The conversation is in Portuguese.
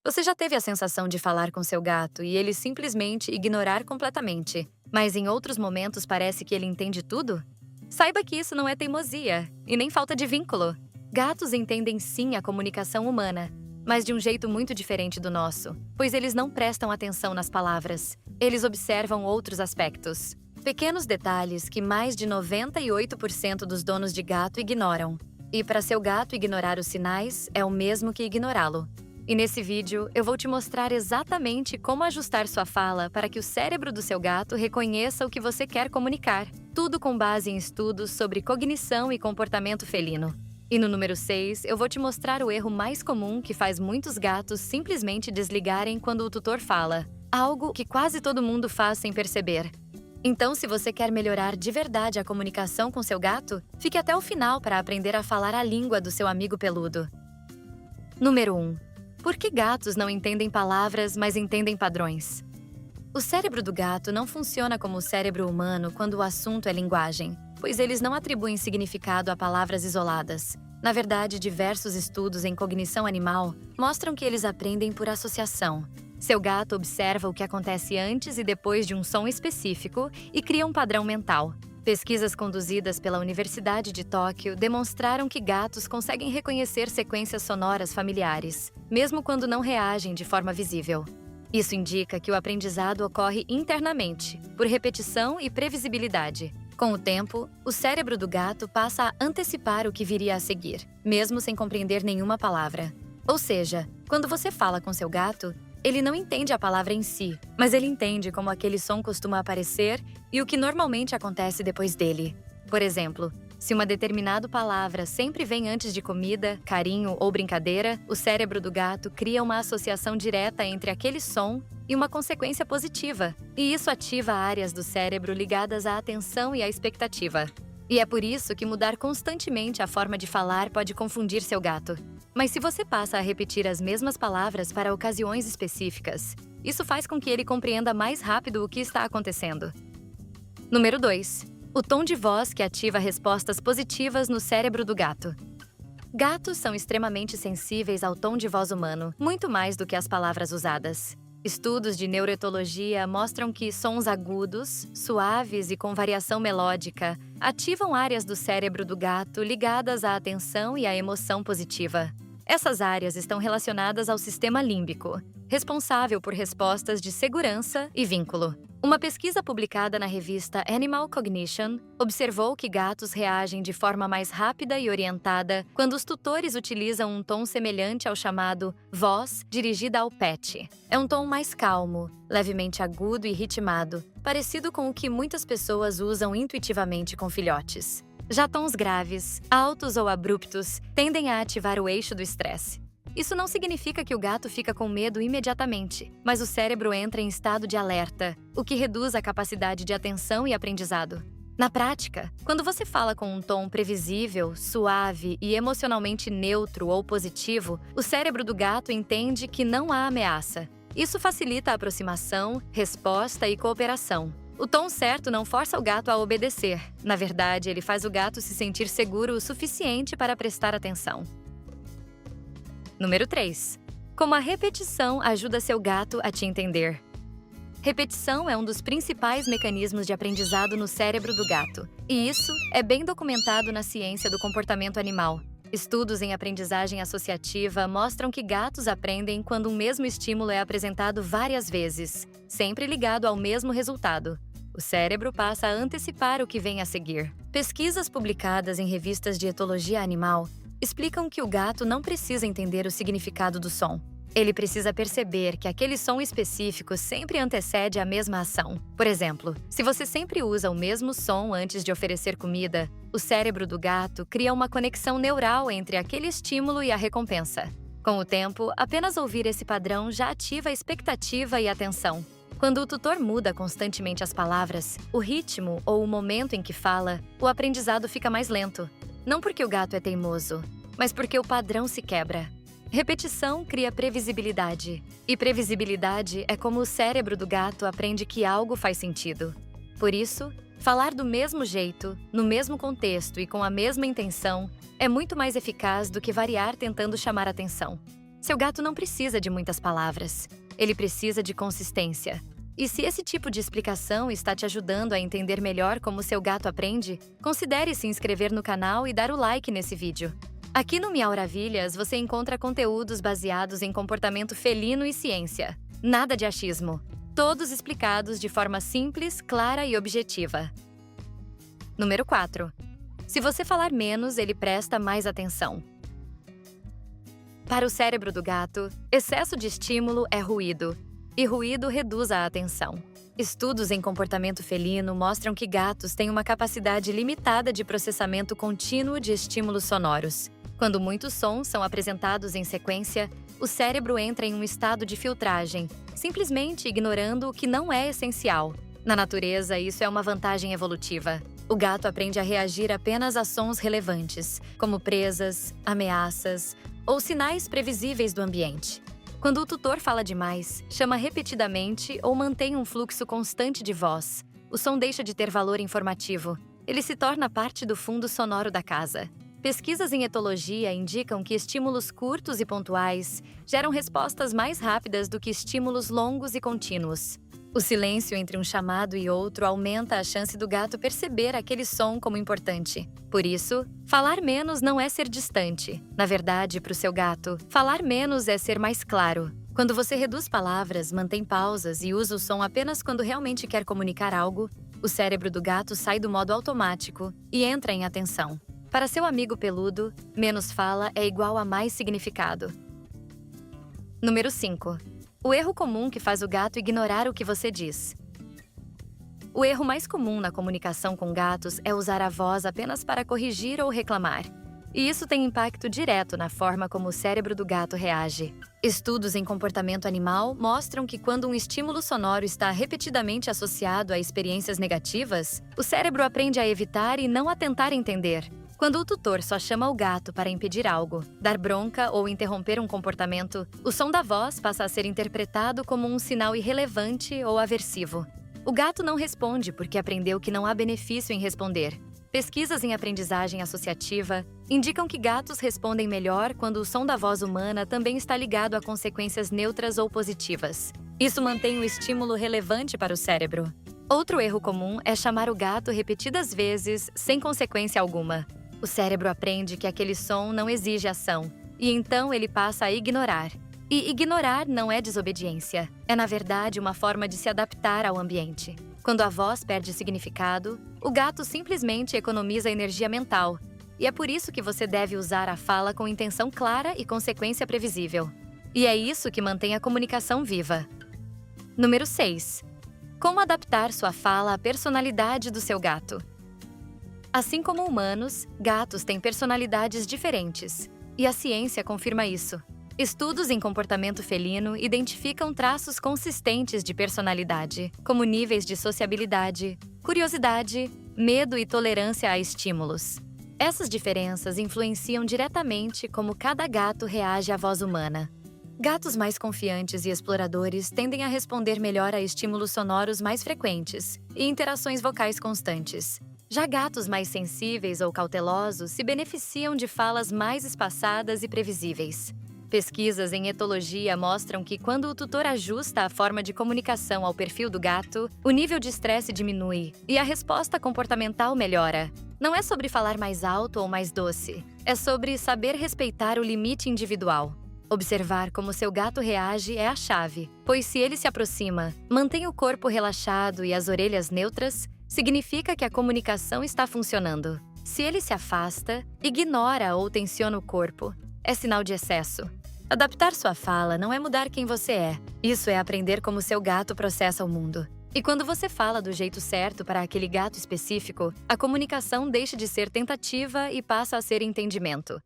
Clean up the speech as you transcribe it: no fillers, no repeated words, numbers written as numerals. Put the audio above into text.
Você já teve a sensação de falar com seu gato e ele simplesmente ignorar completamente, mas em outros momentos parece que ele entende tudo? Saiba que isso não é teimosia e nem falta de vínculo. Gatos entendem sim a comunicação humana, mas de um jeito muito diferente do nosso, pois eles não prestam atenção nas palavras. Eles observam outros aspectos. Pequenos detalhes que mais de 98% dos donos de gato ignoram. E para seu gato ignorar os sinais é o mesmo que ignorá-lo. E nesse vídeo, eu vou te mostrar exatamente como ajustar sua fala para que o cérebro do seu gato reconheça o que você quer comunicar. Tudo com base em estudos sobre cognição e comportamento felino. E no número 6, eu vou te mostrar o erro mais comum que faz muitos gatos simplesmente desligarem quando o tutor fala. Algo que quase todo mundo faz sem perceber. Então, se você quer melhorar de verdade a comunicação com seu gato, fique até o final para aprender a falar a língua do seu amigo peludo. Número 1. Por que gatos não entendem palavras, mas entendem padrões? O cérebro do gato não funciona como o cérebro humano quando o assunto é linguagem, pois eles não atribuem significado a palavras isoladas. Na verdade, diversos estudos em cognição animal mostram que eles aprendem por associação. Seu gato observa o que acontece antes e depois de um som específico e cria um padrão mental. Pesquisas conduzidas pela Universidade de Tóquio demonstraram que gatos conseguem reconhecer sequências sonoras familiares, mesmo quando não reagem de forma visível. Isso indica que o aprendizado ocorre internamente, por repetição e previsibilidade. Com o tempo, o cérebro do gato passa a antecipar o que viria a seguir, mesmo sem compreender nenhuma palavra. Ou seja, quando você fala com seu gato, ele não entende a palavra em si, mas ele entende como aquele som costuma aparecer e o que normalmente acontece depois dele. Por exemplo, se uma determinada palavra sempre vem antes de comida, carinho ou brincadeira, o cérebro do gato cria uma associação direta entre aquele som e uma consequência positiva, e isso ativa áreas do cérebro ligadas à atenção e à expectativa. E é por isso que mudar constantemente a forma de falar pode confundir seu gato. Mas se você passa a repetir as mesmas palavras para ocasiões específicas, isso faz com que ele compreenda mais rápido o que está acontecendo. Número 2. O tom de voz que ativa respostas positivas no cérebro do gato. Gatos são extremamente sensíveis ao tom de voz humano, muito mais do que as palavras usadas. Estudos de neuroetologia mostram que sons agudos, suaves e com variação melódica ativam áreas do cérebro do gato ligadas à atenção e à emoção positiva. Essas áreas estão relacionadas ao sistema límbico, responsável por respostas de segurança e vínculo. Uma pesquisa publicada na revista Animal Cognition observou que gatos reagem de forma mais rápida e orientada quando os tutores utilizam um tom semelhante ao chamado voz dirigida ao pet. É um tom mais calmo, levemente agudo e ritmado, parecido com o que muitas pessoas usam intuitivamente com filhotes. Já tons graves, altos ou abruptos tendem a ativar o eixo do estresse. Isso não significa que o gato fica com medo imediatamente, mas o cérebro entra em estado de alerta, o que reduz a capacidade de atenção e aprendizado. Na prática, quando você fala com um tom previsível, suave e emocionalmente neutro ou positivo, o cérebro do gato entende que não há ameaça. Isso facilita a aproximação, resposta e cooperação. O tom certo não força o gato a obedecer. Na verdade, ele faz o gato se sentir seguro o suficiente para prestar atenção. Número 3. Como a repetição ajuda seu gato a te entender. Repetição é um dos principais mecanismos de aprendizado no cérebro do gato, e isso é bem documentado na ciência do comportamento animal. Estudos em aprendizagem associativa mostram que gatos aprendem quando um mesmo estímulo é apresentado várias vezes, sempre ligado ao mesmo resultado. O cérebro passa a antecipar o que vem a seguir. Pesquisas publicadas em revistas de etologia animal explicam que o gato não precisa entender o significado do som. Ele precisa perceber que aquele som específico sempre antecede a mesma ação. Por exemplo, se você sempre usa o mesmo som antes de oferecer comida, o cérebro do gato cria uma conexão neural entre aquele estímulo e a recompensa. Com o tempo, apenas ouvir esse padrão já ativa a expectativa e atenção. Quando o tutor muda constantemente as palavras, o ritmo ou o momento em que fala, o aprendizado fica mais lento. Não porque o gato é teimoso, mas porque o padrão se quebra. Repetição cria previsibilidade, e previsibilidade é como o cérebro do gato aprende que algo faz sentido. Por isso, falar do mesmo jeito, no mesmo contexto e com a mesma intenção é muito mais eficaz do que variar tentando chamar atenção. Seu gato não precisa de muitas palavras. Ele precisa de consistência. E se esse tipo de explicação está te ajudando a entender melhor como seu gato aprende, considere se inscrever no canal e dar o like nesse vídeo. Aqui no Miauravilhas você encontra conteúdos baseados em comportamento felino e ciência. Nada de achismo. Todos explicados de forma simples, clara e objetiva. Número 4. Se você falar menos, ele presta mais atenção. Para o cérebro do gato, excesso de estímulo é ruído, e ruído reduz a atenção. Estudos em comportamento felino mostram que gatos têm uma capacidade limitada de processamento contínuo de estímulos sonoros. Quando muitos sons são apresentados em sequência, o cérebro entra em um estado de filtragem, simplesmente ignorando o que não é essencial. Na natureza, isso é uma vantagem evolutiva. O gato aprende a reagir apenas a sons relevantes, como presas, ameaças ou sinais previsíveis do ambiente. Quando o tutor fala demais, chama repetidamente ou mantém um fluxo constante de voz, o som deixa de ter valor informativo. Ele se torna parte do fundo sonoro da casa. Pesquisas em etologia indicam que estímulos curtos e pontuais geram respostas mais rápidas do que estímulos longos e contínuos. O silêncio entre um chamado e outro aumenta a chance do gato perceber aquele som como importante. Por isso, falar menos não é ser distante. Na verdade, para o seu gato, falar menos é ser mais claro. Quando você reduz palavras, mantém pausas e usa o som apenas quando realmente quer comunicar algo, o cérebro do gato sai do modo automático e entra em atenção. Para seu amigo peludo, menos fala é igual a mais significado. Número 5. O erro comum que faz o gato ignorar o que você diz. O erro mais comum na comunicação com gatos é usar a voz apenas para corrigir ou reclamar. E isso tem impacto direto na forma como o cérebro do gato reage. Estudos em comportamento animal mostram que quando um estímulo sonoro está repetidamente associado a experiências negativas, o cérebro aprende a evitar e não a tentar entender. Quando o tutor só chama o gato para impedir algo, dar bronca ou interromper um comportamento, o som da voz passa a ser interpretado como um sinal irrelevante ou aversivo. O gato não responde porque aprendeu que não há benefício em responder. Pesquisas em aprendizagem associativa indicam que gatos respondem melhor quando o som da voz humana também está ligado a consequências neutras ou positivas. Isso mantém o estímulo relevante para o cérebro. Outro erro comum é chamar o gato repetidas vezes sem consequência alguma. O cérebro aprende que aquele som não exige ação, e então ele passa a ignorar. E ignorar não é desobediência, é na verdade uma forma de se adaptar ao ambiente. Quando a voz perde significado, o gato simplesmente economiza energia mental, e é por isso que você deve usar a fala com intenção clara e consequência previsível. E é isso que mantém a comunicação viva. Número 6. Como adaptar sua fala à personalidade do seu gato? Assim como humanos, gatos têm personalidades diferentes, e a ciência confirma isso. Estudos em comportamento felino identificam traços consistentes de personalidade, como níveis de sociabilidade, curiosidade, medo e tolerância a estímulos. Essas diferenças influenciam diretamente como cada gato reage à voz humana. Gatos mais confiantes e exploradores tendem a responder melhor a estímulos sonoros mais frequentes e interações vocais constantes. Já gatos mais sensíveis ou cautelosos se beneficiam de falas mais espaçadas e previsíveis. Pesquisas em etologia mostram que quando o tutor ajusta a forma de comunicação ao perfil do gato, o nível de estresse diminui e a resposta comportamental melhora. Não é sobre falar mais alto ou mais doce, é sobre saber respeitar o limite individual. Observar como seu gato reage é a chave, pois se ele se aproxima, mantém o corpo relaxado e as orelhas neutras, significa que a comunicação está funcionando. Se ele se afasta, ignora ou tensiona o corpo, é sinal de excesso. Adaptar sua fala não é mudar quem você é. Isso é aprender como seu gato processa o mundo. E quando você fala do jeito certo para aquele gato específico, a comunicação deixa de ser tentativa e passa a ser entendimento.